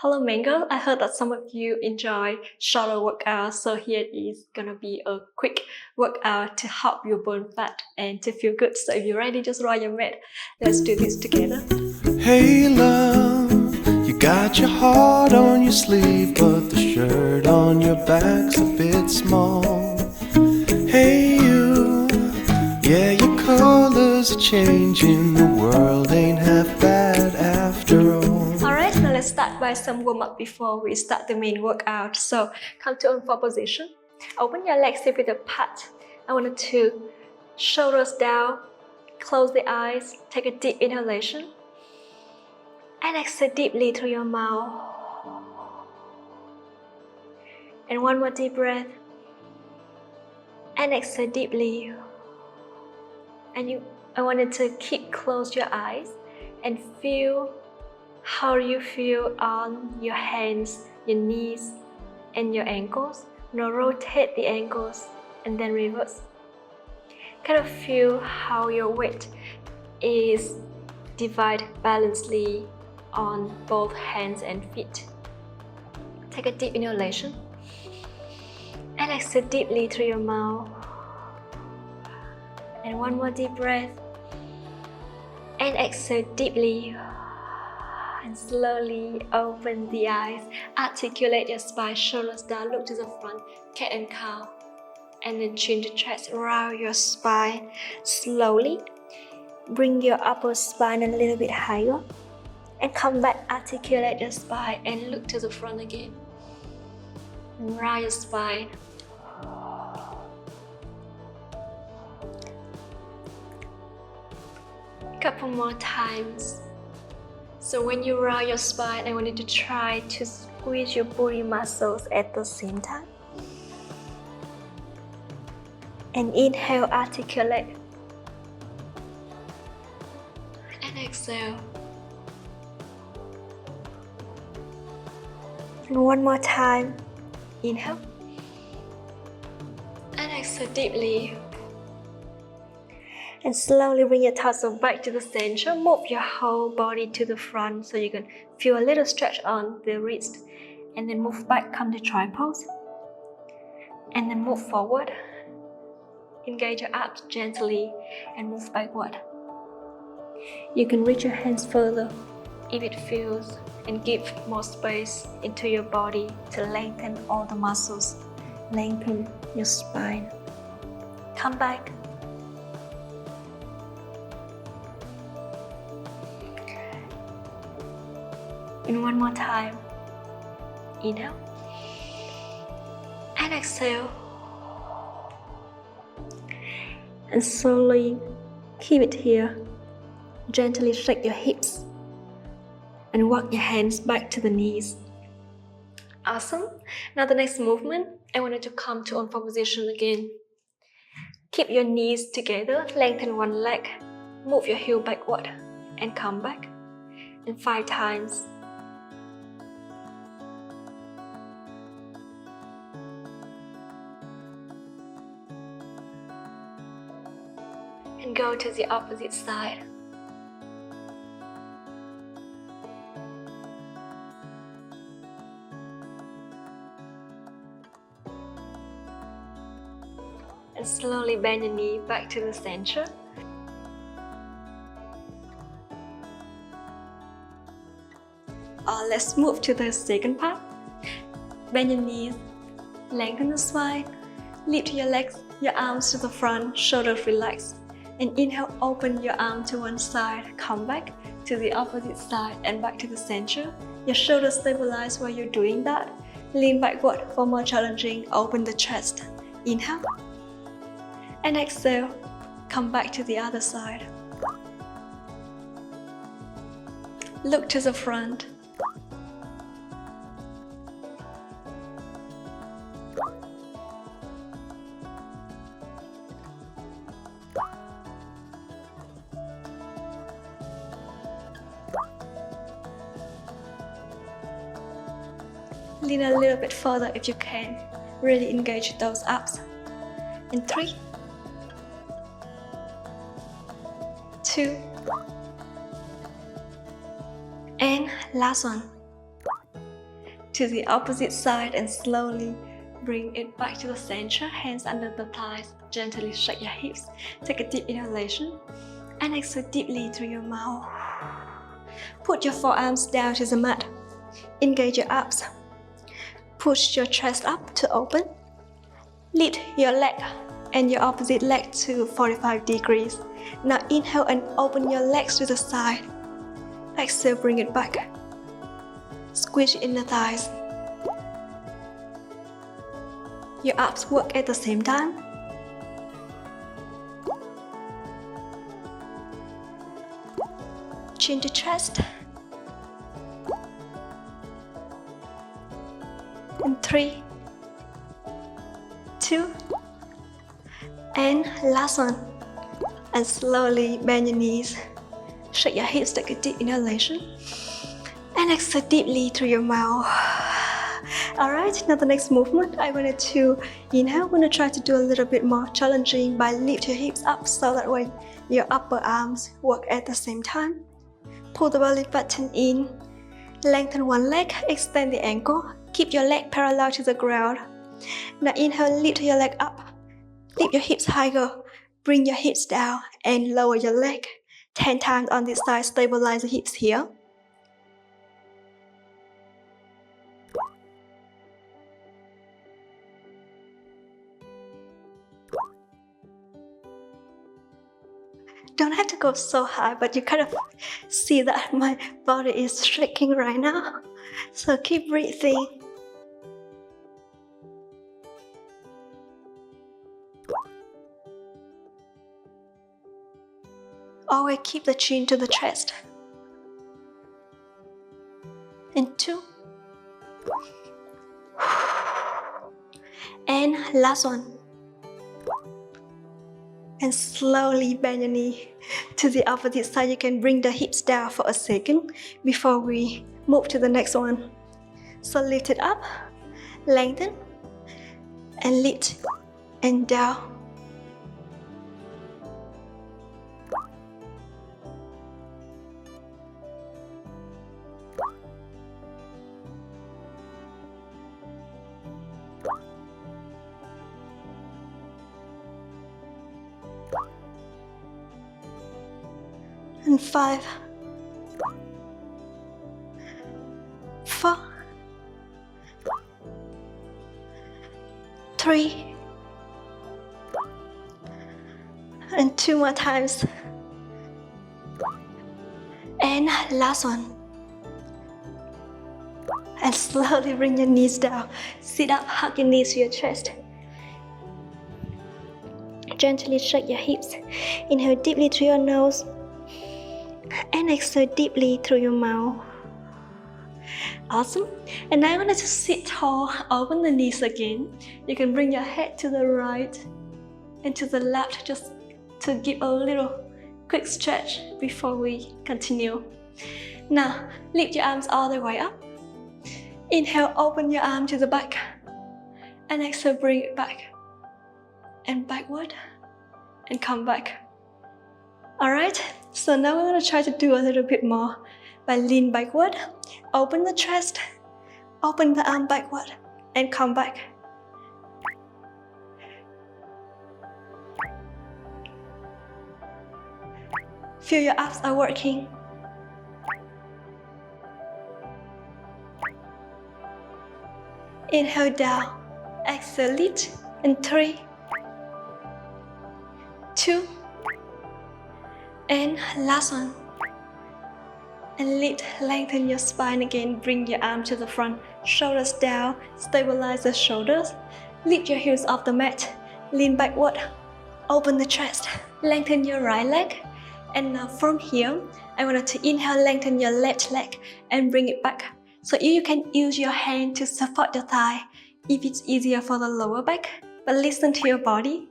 Hello Mango, I heard that some of you enjoy shorter workouts, so here is gonna be a quick workout to help you burn fat and to feel good. So if you're ready, just roll your mat. Let's do this together. Hey love, you got your heart on your sleeve, but the shirt on your back's a bit small. Hey you, yeah, your colors are changing, the world ain't half bad after all. Alright, now let's start by some warm-up before we start the main workout. So come to on-4 position. Open your legs hip width apart. I want you to shoulders down, close the eyes, take a deep inhalation, and exhale deeply through your mouth. And one more deep breath. And exhale deeply. And I want you to keep close your eyes and feel how you feel on your hands, your knees, and your ankles. Now rotate the ankles and then reverse. Kind of feel how your weight is divided balancedly on both hands and feet. Take a deep inhalation and exhale deeply through your mouth. And one more deep breath and exhale deeply. And slowly open the eyes, articulate your spine, shoulders down, look to the front, cat and cow. And then chin to chest, round your spine. Slowly bring your upper spine a little bit higher. And come back, articulate your spine and look to the front again. And round your spine. Couple more times. So when you round your spine, I want you to try to squeeze your booty muscles at the same time. And inhale, articulate. And exhale. And one more time. Inhale. And exhale deeply. And slowly bring your torso back to the center. Move your whole body to the front so you can feel a little stretch on the wrist. And then move back, come to try pose. And then move forward. Engage your abs gently and move backward. You can reach your hands further if it feels and give more space into your body to lengthen all the muscles. Lengthen your spine. Come back. And one more time. Inhale. And exhale. And slowly keep it here. Gently shake your hips. And walk your hands back to the knees. Awesome. Now the next movement, I want you to come to on-4 position again. Keep your knees together. Lengthen one leg. Move your heel backward. And come back. And 5 times. And go to the opposite side. And slowly bend your knee back to the center. Let's move to the second part. Bend your knees, lengthen the spine, lift your legs, your arms to the front, shoulders relaxed. And inhale, open your arm to one side, come back to the opposite side and back to the center. Your shoulders stabilize while you're doing that. Lean backward for more challenging, open the chest. Inhale. And exhale, come back to the other side. Look to the front. Lean a little bit further if you can. Really engage those abs. In 3, 2, and last one. to the opposite side and slowly bring it back to the center. Hands under the thighs. Gently shake your hips. Take a deep inhalation and exhale deeply through your mouth. Put your forearms down to the mat. Engage your abs. Push your chest up to open. Lift your leg and your opposite leg to 45 degrees. Now inhale and open your legs to the side. Exhale, bring it back. Squeeze in the thighs. Your abs work at the same time. Chin to chest. And 3, 2, and last one. And slowly bend your knees. Shake your hips, take a deep inhalation. And exhale deeply through your mouth. Alright, now the next movement, I wanted to inhale. I'm going to try to do a little bit more challenging by lift your hips up so that way your upper arms work at the same time. Pull the belly button in. Lengthen one leg, extend the ankle. Keep your leg parallel to the ground. Now inhale, lift your leg up. Lift your hips higher. Bring your hips down and lower your leg. 10 times on this side, stabilize the hips here. Don't have to go so high, but you kind of see that my body is shaking right now. So keep breathing. Always keep the chin to the chest. And 2. And last one. And slowly bend your knee to the opposite side. You can bring the hips down for a second before we move to the next one. So lift it up, lengthen, and lift, and down. And 5, 4, 3, and 2 more times. And last one. And slowly bring your knees down. Sit up, hug your knees to your chest. Gently shake your hips. Inhale deeply through your nose. And exhale deeply through your mouth. Awesome. And now I want you to sit tall, open the knees again. You can bring your head to the right and to the left just to give a little quick stretch before we continue. Now, lift your arms all the way up. Inhale, open your arm to the back. And exhale, bring it back. And backward. And come back. Alright, so now we're going to try to do a little bit more by lean backward, open the chest, open the arm backward, and come back. Feel your abs are working. Inhale down, exhale lift, and 3, 2, and last one. And lift, lengthen your spine again. Bring your arm to the front, shoulders down, stabilize the shoulders. Lift your heels off the mat, lean backward, open the chest, lengthen your right leg. And now from here, I want you to inhale, lengthen your left leg and bring it back. So you can use your hand to support your thigh if it's easier for the lower back, but listen to your body.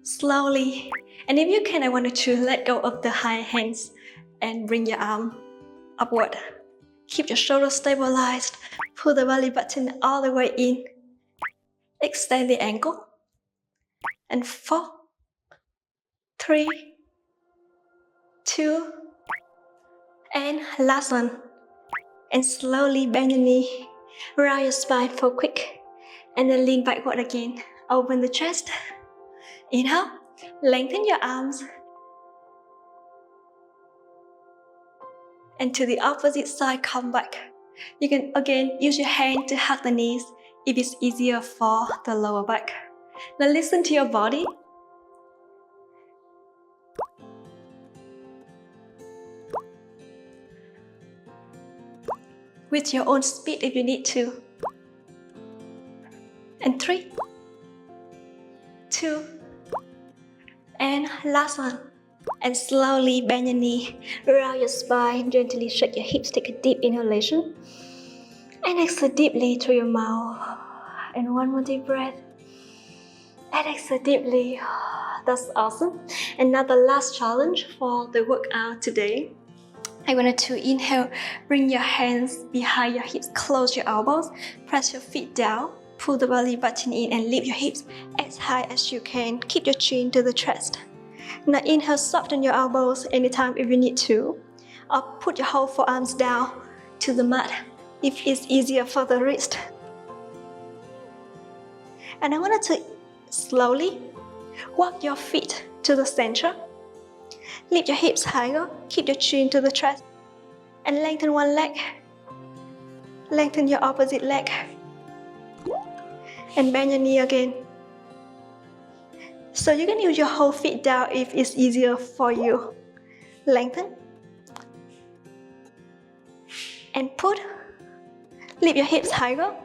Slowly, and if you can, I want you to let go of the high hands and bring your arm upward. Keep your shoulders stabilized. Pull the belly button all the way in. Extend the ankle. And 4, 3, 2, and last one. And slowly bend your knee. Round your spine for quick. And then lean backward again. Open the chest. Inhale. Lengthen your arms. And to the opposite side, come back. You can again use your hand to hug the knees if it's easier for the lower back. Now listen to your body. With your own speed if you need to. And 3, 2, and last one. And slowly bend your knee, round your spine, gently shake your hips, take a deep inhalation. And exhale deeply through your mouth. And one more deep breath. And exhale deeply. That's awesome. And now the last challenge for the workout today. I want you to inhale, bring your hands behind your hips, close your elbows, press your feet down, pull the belly button in and lift your hips as high as you can. Keep your chin to the chest. Now inhale, soften your elbows anytime if you need to, or put your whole forearms down to the mat if it's easier for the wrist. And I want you to slowly walk your feet to the center. Lift your hips higher, keep your chin to the chest, and lengthen one leg. Lengthen your opposite leg. And bend your knee again. So you can use your whole feet down if it's easier for you. Lengthen. And put. Lift your hips higher.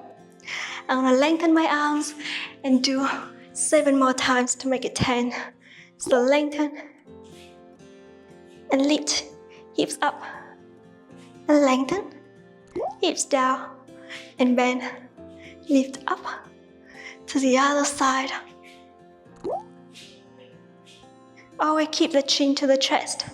I'm gonna lengthen my arms and do 7 more times to make it 10. So lengthen. And lift, hips up, and lengthen, hips down, and bend, lift up, to the other side. Always keep the chin to the chest.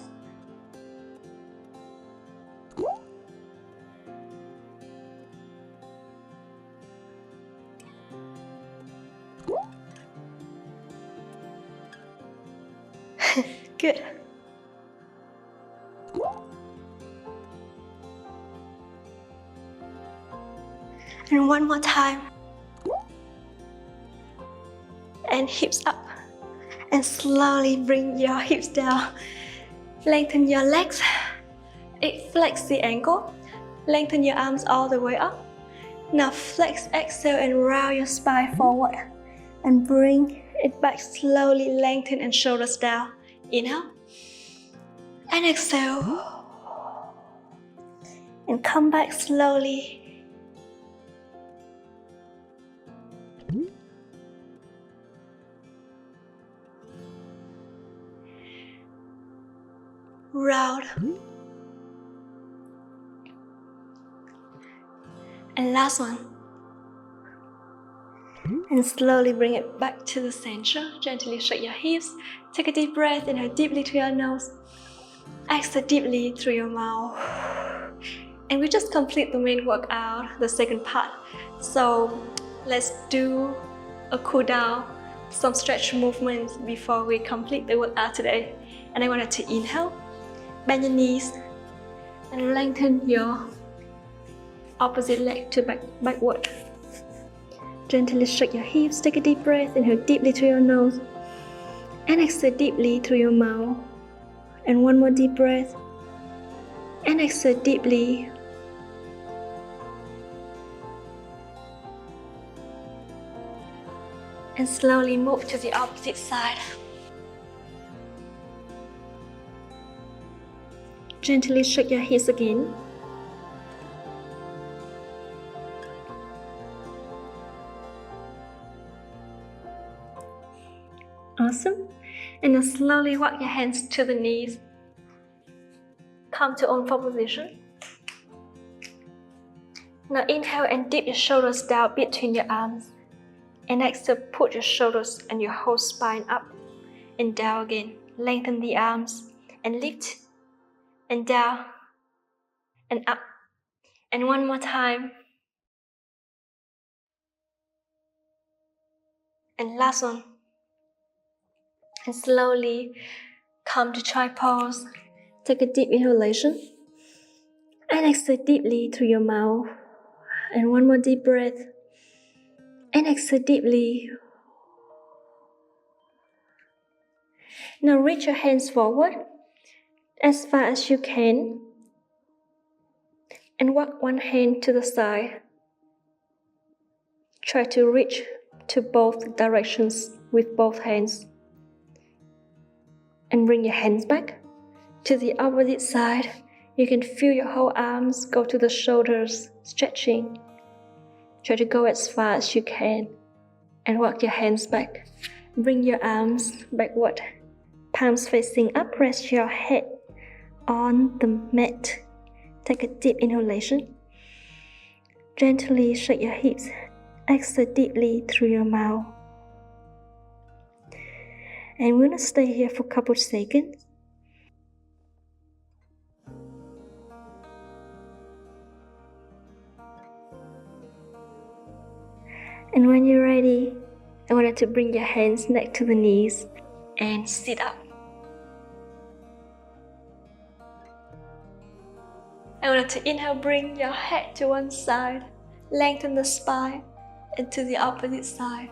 Good. And one more time. And hips up. And slowly bring your hips down. Lengthen your legs. Flex the ankle. Lengthen your arms all the way up. Now flex, exhale, and round your spine forward. And bring it back slowly, lengthen and shoulders down. Inhale. And exhale. And come back slowly. Round. And last one. And slowly bring it back to the center. Gently shake your hips. Take a deep breath. Inhale deeply through your nose. Exhale deeply through your mouth. And we just complete the main workout, the second part. So let's do a cool down, some stretch movements before we complete the workout today. And I wanted to inhale, bend your knees, and lengthen your opposite leg to backward. Gently shake your hips, take a deep breath, inhale deeply through your nose, and exhale deeply through your mouth. And one more deep breath, and exhale deeply. And slowly move to the opposite side. Gently shake your hips again. Awesome. And now slowly walk your hands to the knees. Come to on forward position. Now inhale and dip your shoulders down between your arms. And exhale, put your shoulders and your whole spine up and down again. Lengthen the arms and lift and down and up. And one more time. And last one. And slowly come to child pose. Take a deep inhalation. And exhale deeply through your mouth. And one more deep breath. And exhale deeply. Now reach your hands forward as far as you can. And walk one hand to the side. Try to reach to both directions with both hands. And bring your hands back to the opposite side. You can feel your whole arms go to the shoulders, stretching. Try to go as far as you can and walk your hands back. Bring your arms backward, palms facing up. Rest your head on the mat. Take a deep inhalation. Gently shake your hips. Exhale deeply through your mouth. And we're gonna stay here for a couple seconds. And when you're ready, I want you to bring your hands next to the knees and sit up. I want you to inhale, bring your head to one side, lengthen the spine, and to the opposite side.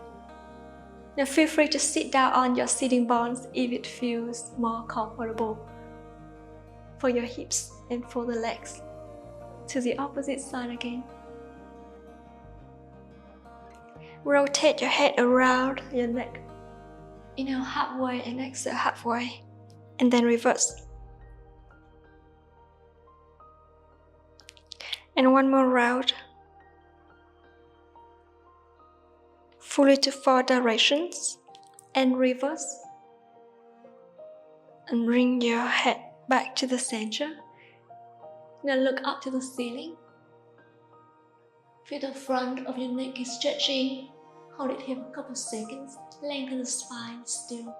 Now feel free to sit down on your sitting bones if it feels more comfortable for your hips and for the legs. To the opposite side again. Rotate your head around your neck. Inhale halfway and exhale halfway. And then reverse. And one more round. Fully to 4 directions. And reverse. And bring your head back to the center. Now look up to the ceiling. Feel the front of your neck is stretching. Hold it here for a couple seconds. Lengthen the spine still.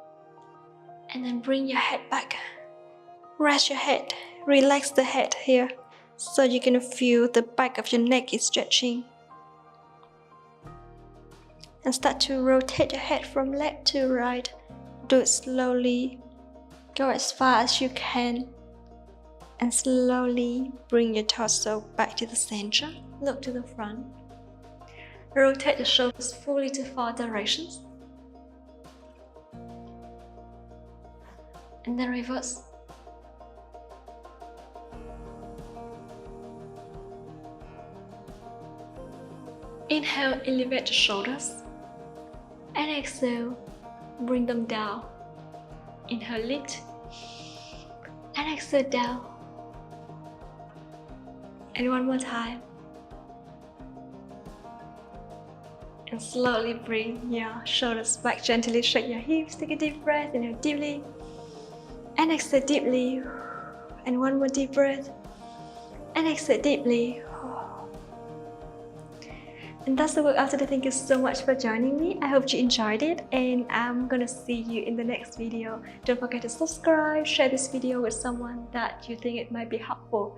And then bring your head back. Rest your head. Relax the head here. So you can feel the back of your neck is stretching. And start to rotate your head from left to right. Do it slowly. Go as far as you can. And slowly bring your torso back to the center. Look to the front. Rotate the shoulders fully to 4 directions. And then reverse. Inhale, elevate the shoulders. And exhale, bring them down. Inhale, lift. And exhale, down. And one more time. And slowly bring your shoulders back. Gently shake your hips. Take a deep breath. Inhale deeply. And exhale deeply. And one more deep breath. And exhale deeply. And that's the workout today. Thank you so much for joining me. I hope you enjoyed it. And I'm gonna see you in the next video. Don't forget to subscribe. Share this video with someone that you think it might be helpful.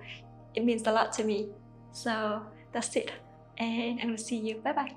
It means a lot to me. So that's it. And I'm gonna see you. Bye bye.